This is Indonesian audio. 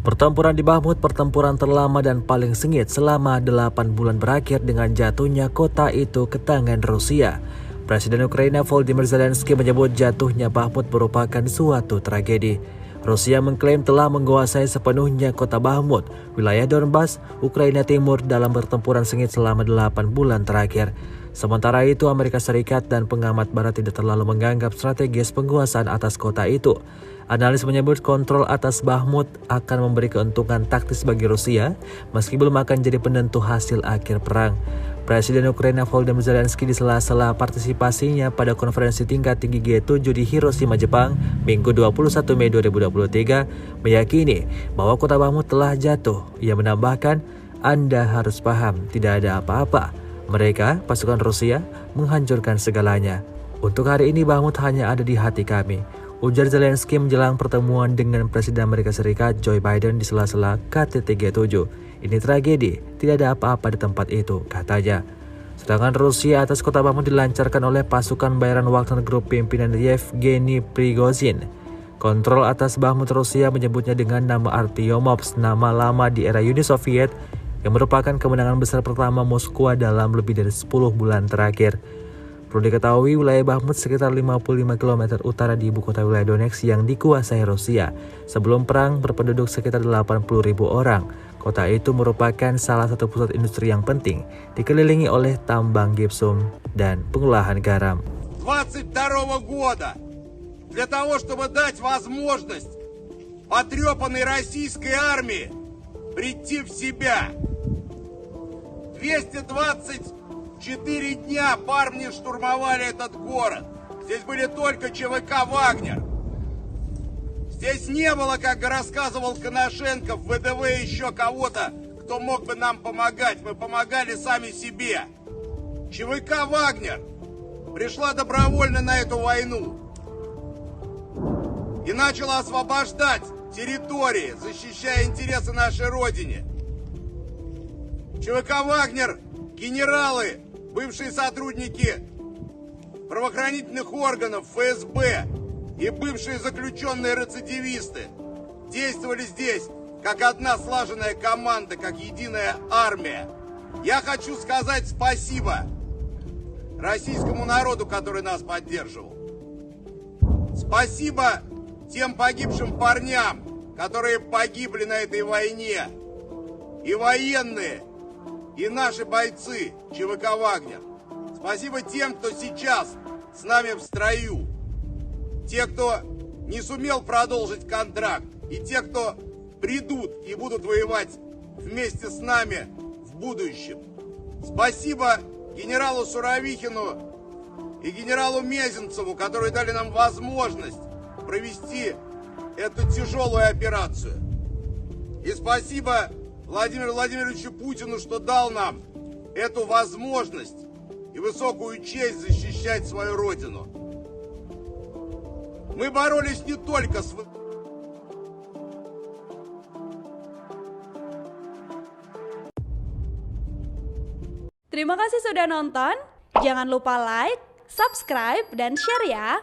Pertempuran di Bahmut, pertempuran terlama dan paling sengit selama 8 bulan berakhir dengan jatuhnya kota itu ke tangan Rusia. Presiden Ukraina Volodymyr Zelensky menyebut jatuhnya Bahmut merupakan suatu tragedi. Rusia mengklaim telah menguasai sepenuhnya kota Bahmut, wilayah Donbas, Ukraina Timur dalam pertempuran sengit selama 8 bulan terakhir. Sementara itu, Amerika Serikat dan pengamat barat tidak terlalu menganggap strategis penguasaan atas kota itu. Analis menyebut kontrol atas Bahmut akan memberi keuntungan taktis bagi Rusia, meski belum akan jadi penentu hasil akhir perang. Presiden Ukraina Volodymyr Zelensky di sela-sela partisipasinya pada konferensi tingkat tinggi G7 di Hiroshima, Jepang, Minggu 21 Mei 2023, meyakini bahwa kota Bahmut telah jatuh. Ia menambahkan, "Anda harus paham, tidak ada apa-apa. Mereka, pasukan Rusia, menghancurkan segalanya. Untuk hari ini Bahmut hanya ada di hati kami," ujar Zelensky menjelang pertemuan dengan Presiden Amerika Serikat Joe Biden di sela-sela KTT G7. "Ini tragedi, tidak ada apa-apa di tempat itu," katanya. Serangan Rusia atas kota Bahmut dilancarkan oleh pasukan bayaran Wagner Group pimpinan Yevgeny Prigozhin. Kontrol atas Bahmut Rusia menyebutnya dengan nama Artyomovsk, nama lama di era Uni Soviet, yang merupakan kemenangan besar pertama Moskwa dalam lebih dari 10 bulan terakhir. Perlu diketahui, wilayah Bahmut sekitar 55 km utara di ibu kota wilayah Donetsk yang dikuasai Rusia. Sebelum perang berpenduduk sekitar 80.000 orang. Kota itu merupakan salah satu pusat industri yang penting, dikelilingi oleh tambang gipsum dan pengolahan garam. 22 года для того, чтобы дать возможность потрепанной российской армии прийти в себя. 224 дня парни штурмовали этот город. Здесь были только ЧВК «Вагнер». Здесь не было, как рассказывал Коношенко, в ВДВ еще кого-то, кто мог бы нам помогать. Мы помогали сами себе. ЧВК «Вагнер» пришла добровольно на эту войну и начала освобождать территории, защищая интересы нашей Родине. ЧВК «Вагнер», генералы, бывшие сотрудники правоохранительных органов, ФСБ и бывшие заключенные рецидивисты действовали здесь как одна слаженная команда, как единая армия. Я хочу сказать спасибо российскому народу, который нас поддерживал. Спасибо тем погибшим парням, которые погибли на этой войне. И военные, и наши бойцы ЧВК «Вагнер». Спасибо тем, кто сейчас с нами в строю. Те, кто не сумел продолжить контракт, и те, кто придут и будут воевать вместе с нами в будущем. Спасибо генералу Суровикину и генералу Мезенцеву, которые дали нам возможность провести эту тяжелую операцию. И спасибо Владимиру Владимировичу Путину, что дал нам эту возможность и высокую честь защищать свою родину. Мы боролись не только с... Terima kasih sudah nonton. Jangan lupa like, subscribe, dan share ya.